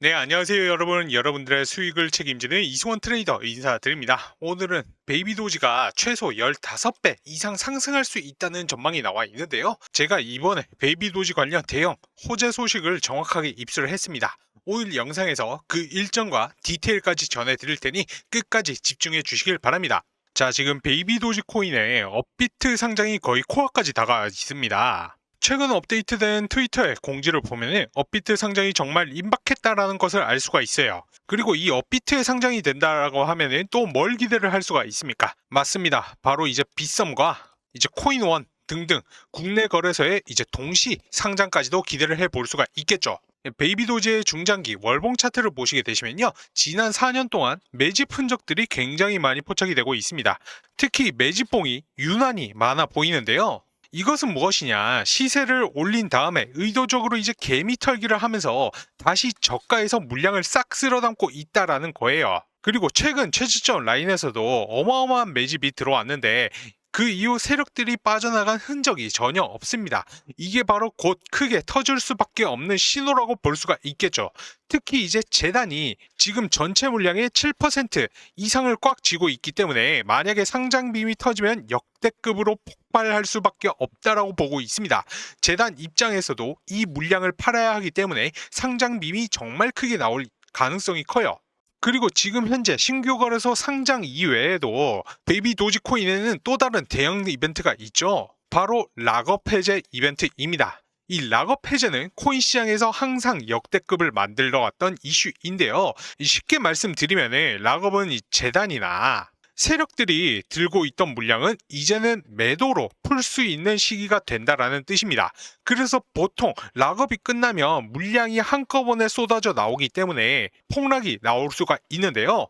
네, 안녕하세요, 여러분. 여러분들의 수익을 책임지는 이승원 트레이더 인사드립니다. 오늘은 베이비 도지가 최소 15배 이상 상승할 수 있다는 전망이 나와 있는데요. 제가 이번에 베이비 도지 관련 대형 호재 소식을 정확하게 입수를 했습니다. 오늘 영상에서 그 일정과 디테일까지 전해드릴 테니 끝까지 집중해 주시길 바랍니다. 자, 지금 베이비 도지 코인의 업비트 상장이 거의 코앞까지 다가와 있습니다. 최근 업데이트된 트위터의 공지를 보면 업비트 상장이 정말 임박했다라는 것을 알 수가 있어요. 그리고 이 업비트의 상장이 된다라고 하면은 또 뭘 기대를 할 수가 있습니까? 맞습니다. 바로 이제 빗썸과 이제 코인원 등등 국내 거래소의 이제 동시 상장까지도 기대를 해볼 수가 있겠죠. 베이비 도지의 중장기 월봉 차트를 보시게 되시면요. 지난 4년 동안 매집 흔적들이 굉장히 많이 포착이 되고 있습니다. 특히 매집봉이 유난히 많아 보이는데요. 이것은 무엇이냐? 시세를 올린 다음에 의도적으로 이제 개미 털기를 하면서 다시 저가에서 물량을 싹 쓸어 담고 있다라는 거예요. 그리고 최근 최저점 라인에서도 어마어마한 매집이 들어왔는데 그 이후 세력들이 빠져나간 흔적이 전혀 없습니다. 이게 바로 곧 크게 터질 수밖에 없는 신호라고 볼 수가 있겠죠. 특히 이제 재단이 지금 전체 물량의 7% 이상을 꽉 쥐고 있기 때문에 만약에 상장 빔이 터지면 역대급으로 폭발할 수밖에 없다라고 보고 있습니다. 재단 입장에서도 이 물량을 팔아야 하기 때문에 상장 빔이 정말 크게 나올 가능성이 커요. 그리고 지금 현재 신규 거래소 상장 이외에도 베이비 도지코인에는 또 다른 대형 이벤트가 있죠. 바로 락업 해제 이벤트입니다. 이 락업 해제는 코인 시장에서 항상 역대급을 만들어 왔던 이슈인데요. 쉽게 말씀드리면 락업은 이 재단이나 세력들이 들고 있던 물량은 이제는 매도로 풀 수 있는 시기가 된다라는 뜻입니다. 그래서 보통 락업이 끝나면 물량이 한꺼번에 쏟아져 나오기 때문에 폭락이 나올 수가 있는데요.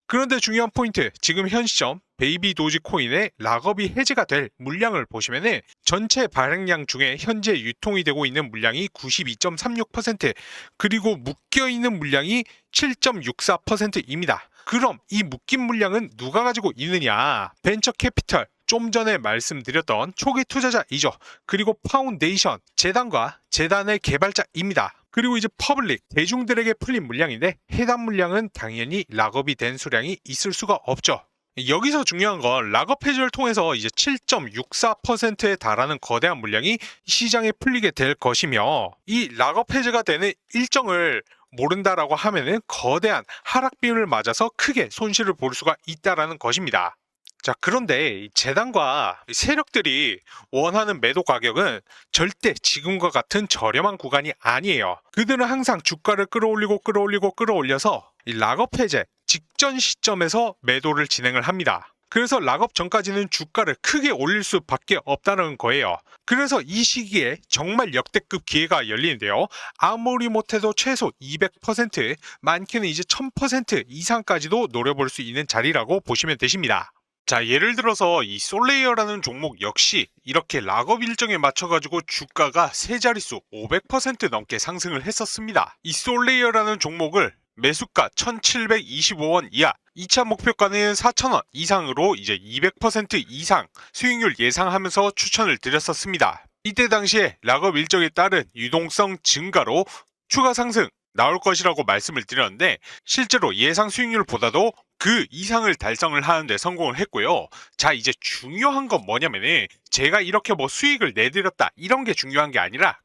그런데 중요한 포인트, 지금 현 시점 베이비 도지 코인의 락업이 해제가 될 물량을 보시면은 전체 발행량 중에 현재 유통이 되고 있는 물량이 92.36%, 그리고 묶여 있는 물량이 7.64%입니다. 그럼 이 묶인 물량은 누가 가지고 있느냐? 벤처 캐피털, 좀 전에 말씀드렸던 초기 투자자이죠. 그리고 파운데이션, 재단과 재단의 개발자입니다. 그리고 이제 퍼블릭, 대중들에게 풀린 물량인데 해당 물량은 당연히 락업이 된 수량이 있을 수가 없죠. 여기서 중요한 건 락업 해지를 통해서 이제 7.64%에 달하는 거대한 물량이 시장에 풀리게 될 것이며, 이 락업 해제가 되는 일정을 모른다라고 하면은 거대한 하락빔을 맞아서 크게 손실을 볼 수가 있다라는 것입니다. 자, 그런데 이 재단과 세력들이 원하는 매도 가격은 절대 지금과 같은 저렴한 구간이 아니에요. 그들은 항상 주가를 끌어올려서 이 락업 해제 직전 시점에서 매도를 진행을 합니다. 그래서 락업 전까지는 주가를 크게 올릴 수밖에 없다는 거예요. 그래서 이 시기에 정말 역대급 기회가 열리는데요. 아무리 못해도 최소 200%, 많게는 이제 1000% 이상까지도 노려볼 수 있는 자리라고 보시면 되십니다. 자, 예를 들어서 이 솔레이어라는 종목 역시 이렇게 락업 일정에 맞춰가지고 주가가 세 자릿수 500% 넘게 상승을 했었습니다. 이 솔레이어라는 종목을 매수가 1725원 이하, 2차 목표가는 4000원 이상으로 이제 200% 이상 수익률 예상하면서 추천을 드렸었습니다. 이때 당시에 락업 일정에 따른 유동성 증가로 추가 상승 나올 것이라고 말씀을 드렸는데 실제로 예상 수익률보다도 그 이상을 달성을 하는데 성공을 했고요. 자, 이제 중요한 건 뭐냐면은 제가 이렇게 뭐 수익을 내드렸다 이런 게 중요한 게 아니라,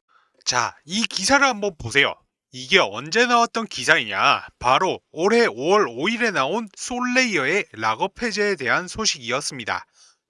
자, 이 기사를 한번 보세요. 이게 언제 나왔던 기사이냐? 바로 올해 5월 5일에 나온 솔레이어의 락업 해제에 대한 소식이었습니다.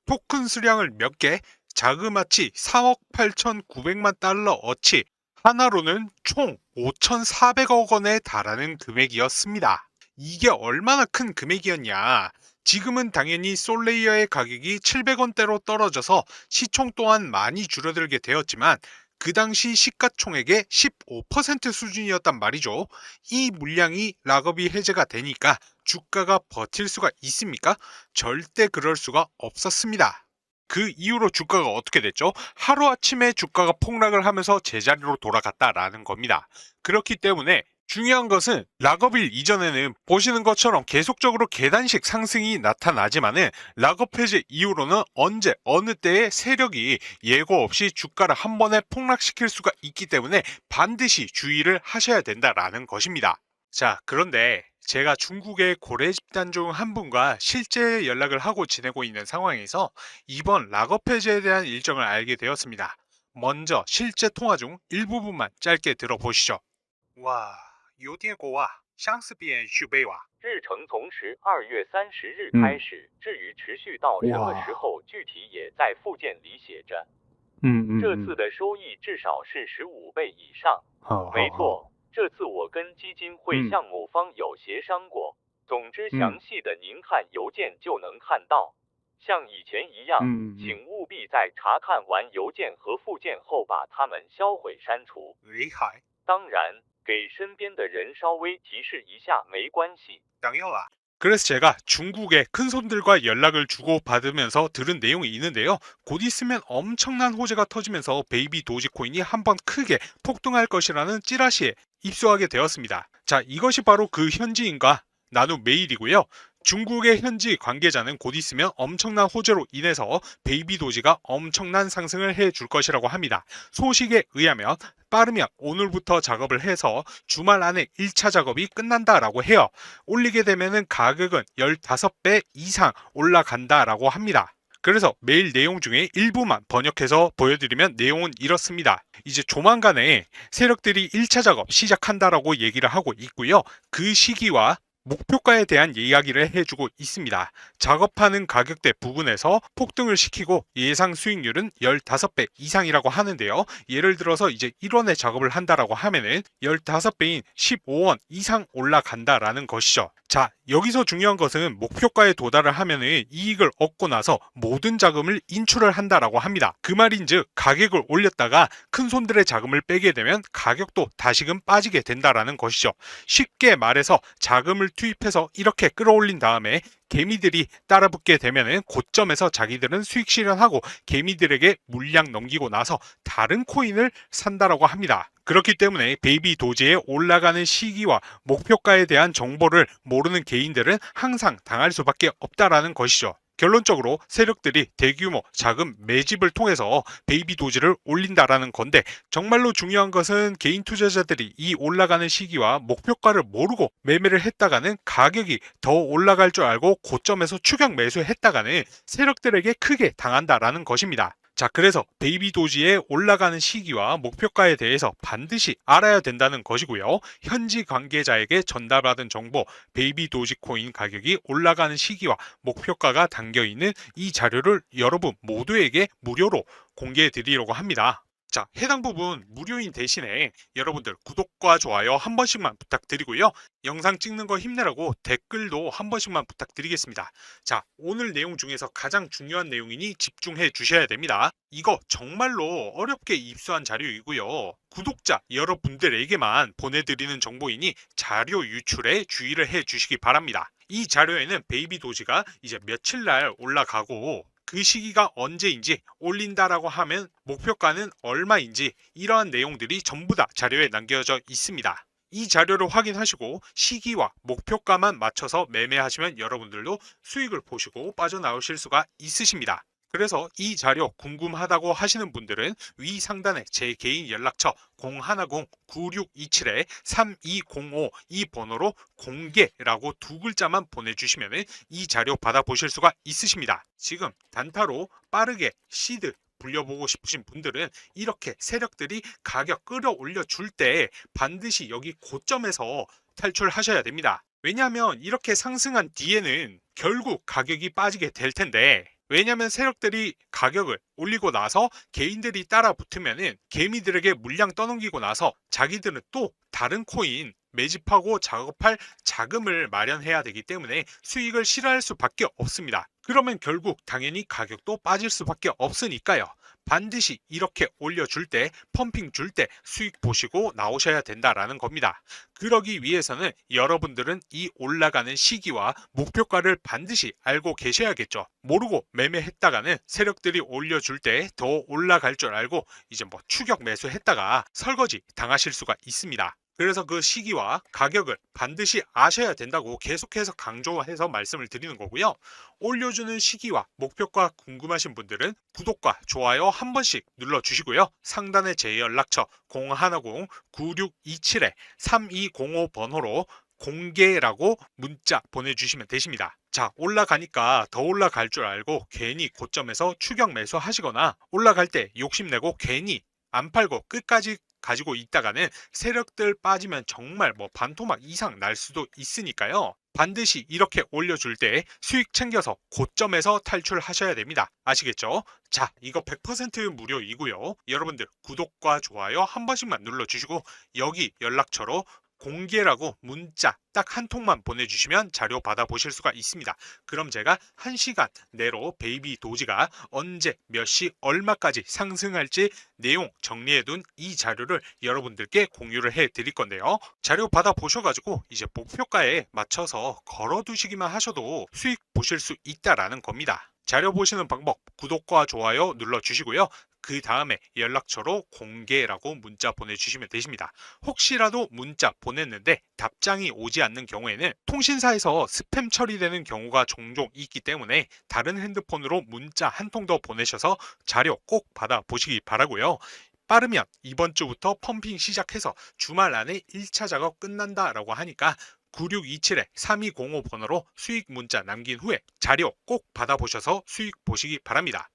토큰 수량을 몇 개, 자그마치 3억 8,900만 달러 어치, 하나로는 총 5,400억 원에 달하는 금액이었습니다. 이게 얼마나 큰 금액이었냐? 지금은 당연히 솔레이어의 가격이 700원대로 떨어져서 시총 또한 많이 줄어들게 되었지만 그 당시 시가총액의 15% 수준이었단 말이죠. 이 물량이 락업이 해제가 되니까 주가가 버틸 수가 있습니까? 절대 그럴 수가 없었습니다. 그 이후로 주가가 어떻게 됐죠? 하루아침에 주가가 폭락을 하면서 제자리로 돌아갔다라는 겁니다. 그렇기 때문에 중요한 것은 락업일 이전에는 보시는 것처럼 계속적으로 계단식 상승이 나타나지만은 락업 해제 이후로는 언제 어느 때에 세력이 예고 없이 주가를 한 번에 폭락시킬 수가 있기 때문에 반드시 주의를 하셔야 된다라는 것입니다. 자, 그런데 제가 중국의 고래 집단 중 한 분과 실제 연락을 하고 지내고 있는 상황에서 이번 락업 해제에 대한 일정을 알게 되었습니다. 먼저 실제 통화 중 일부분만 짧게 들어보시죠. 와, 요디고와 샹스비엔 슈베이와 日程从12月30日嗯开始，至于持续到什么时候，具体也在附件里写着。这次的收益至少是15倍以上。没错，这次我跟基金会项目方有协商过。总之，详细的您看邮件就能看到。像以前一样，请务必在查看完邮件和附件后把它们销毁删除。厉害，当然，给身边的人稍微提示一下没关系。 당연하. 그래서 제가 중국의 큰손들과 연락을 주고받으면서 들은 내용이 있는데요. 곧 있으면 엄청난 호재가 터지면서 베이비 도지코인이 한번 크게 폭등할 것이라는 찌라시에 입수하게 되었습니다. 자, 이것이 바로 그 현지인과 나눈 메일이고요. 중국의 현지 관계자는 곧 있으면 엄청난 호재로 인해서 베이비 도지가 엄청난 상승을 해줄 것이라고 합니다. 소식에 의하면 빠르면 오늘부터 작업을 해서 주말 안에 1차 작업이 끝난다라고 해요. 올리게 되면은 가격은 15배 이상 올라간다라고 합니다. 그래서 메일 내용 중에 일부만 번역해서 보여드리면 내용은 이렇습니다. 이제 조만간에 세력들이 1차 작업 시작한다라고 얘기를 하고 있고요. 그 시기와 목표가에 대한 이야기를 해주고 있습니다. 작업하는 가격대 부근에서 폭등을 시키고 예상 수익률은 15배 이상이라고 하는데요. 예를 들어서 이제 1원에 작업을 한다라고 하면은 15배인 15원 이상 올라간다라는 것이죠. 자, 여기서 중요한 것은 목표가에 도달을 하면은 이익을 얻고 나서 모든 자금을 인출을 한다라고 합니다. 그 말인즉 가격을 올렸다가 큰 손들의 자금을 빼게 되면 가격도 다시금 빠지게 된다라는 것이죠. 쉽게 말해서 자금을 투입해서 이렇게 끌어올린 다음에 개미들이 따라붙게 되면은 고점에서 자기들은 수익 실현하고 개미들에게 물량 넘기고 나서 다른 코인을 산다라고 합니다. 그렇기 때문에 베이비 도지의 올라가는 시기와 목표가에 대한 정보를 모르는 개인들은 항상 당할 수밖에 없다라는 것이죠. 결론적으로 세력들이 대규모 자금 매집을 통해서 베이비 도지를 올린다라는 건데, 정말로 중요한 것은 개인 투자자들이 이 올라가는 시기와 목표가를 모르고 매매를 했다가는 가격이 더 올라갈 줄 알고 고점에서 추격 매수했다가는 세력들에게 크게 당한다라는 것입니다. 자, 그래서 베이비 도지의 올라가는 시기와 목표가에 대해서 반드시 알아야 된다는 것이고요. 현지 관계자에게 전달받은 정보, 베이비 도지 코인 가격이 올라가는 시기와 목표가가 담겨있는 이 자료를 여러분 모두에게 무료로 공개해 드리려고 합니다. 자, 해당 부분 무료인 대신에 여러분들 구독과 좋아요 한 번씩만 부탁드리고요. 영상 찍는 거 힘내라고 댓글도 한 번씩만 부탁드리겠습니다. 자, 오늘 내용 중에서 가장 중요한 내용이니 집중해 주셔야 됩니다. 이거 정말로 어렵게 입수한 자료이고요. 구독자 여러분들에게만 보내드리는 정보이니 자료 유출에 주의를 해 주시기 바랍니다. 이 자료에는 베이비 도지가 이제 며칠 날 올라가고 그 시기가 언제인지, 올린다라고 하면 목표가는 얼마인지, 이러한 내용들이 전부 다 자료에 남겨져 있습니다. 이 자료를 확인하시고 시기와 목표가만 맞춰서 매매하시면 여러분들도 수익을 보시고 빠져나오실 수가 있으십니다. 그래서 이 자료 궁금하다고 하시는 분들은 위 상단에 제 개인 연락처 010-9627-3205 이 번호로 공개라고 두 글자만 보내주시면 이 자료 받아보실 수가 있으십니다. 지금 단타로 빠르게 시드 불려보고 싶으신 분들은 이렇게 세력들이 가격 끌어올려 줄 때 반드시 여기 고점에서 탈출하셔야 됩니다. 왜냐하면 이렇게 상승한 뒤에는 결국 가격이 빠지게 될 텐데, 왜냐하면 세력들이 가격을 올리고 나서 개인들이 따라 붙으면은 개미들에게 물량 떠넘기고 나서 자기들은 또 다른 코인 매집하고 작업할 자금을 마련해야 되기 때문에 수익을 실현할 수밖에 없습니다. 그러면 결국 당연히 가격도 빠질 수밖에 없으니까요. 반드시 이렇게 올려줄 때, 펌핑 줄 때 수익 보시고 나오셔야 된다라는 겁니다. 그러기 위해서는 여러분들은 이 올라가는 시기와 목표가를 반드시 알고 계셔야겠죠. 모르고 매매했다가는 세력들이 올려줄 때 더 올라갈 줄 알고 이제 뭐 추격 매수했다가 설거지 당하실 수가 있습니다. 그래서 그 시기와 가격을 반드시 아셔야 된다고 계속해서 강조해서 말씀을 드리는 거고요. 올려주는 시기와 목표가 궁금하신 분들은 구독과 좋아요 한 번씩 눌러주시고요. 상단에 제 연락처 010-9627-3205 번호로 공개라고 문자 보내주시면 되십니다. 자, 올라가니까 더 올라갈 줄 알고 괜히 고점에서 추격 매수 하시거나 올라갈 때 욕심내고 괜히 안 팔고 끝까지 가지고 있다가는 세력들 빠지면 정말 뭐 반토막 이상 날 수도 있으니까요. 반드시 이렇게 올려줄 때 수익 챙겨서 고점에서 탈출하셔야 됩니다. 아시겠죠? 자, 이거 100% 무료이고요. 여러분들 구독과 좋아요 한 번씩만 눌러주시고 여기 연락처로 공개라고 문자 딱 한 통만 보내주시면 자료 받아보실 수가 있습니다. 그럼 제가 1시간 내로 베이비 도지가 언제 몇 시 얼마까지 상승할지 내용 정리해둔 이 자료를 여러분들께 공유를 해 드릴 건데요. 자료 받아보셔가지고 이제 목표가에 맞춰서 걸어두시기만 하셔도 수익 보실 수 있다라는 겁니다. 자료 보시는 방법 구독과 좋아요 눌러주시고요. 그 다음에 연락처로 공개라고 문자 보내주시면 되십니다. 혹시라도 문자 보냈는데 답장이 오지 않는 경우에는 통신사에서 스팸 처리되는 경우가 종종 있기 때문에 다른 핸드폰으로 문자 한 통 더 보내셔서 자료 꼭 받아보시기 바라고요. 빠르면 이번 주부터 펌핑 시작해서 주말 안에 1차 작업 끝난다라고 하니까 9627-3205 번호로 수익 문자 남긴 후에 자료 꼭 받아보셔서 수익 보시기 바랍니다.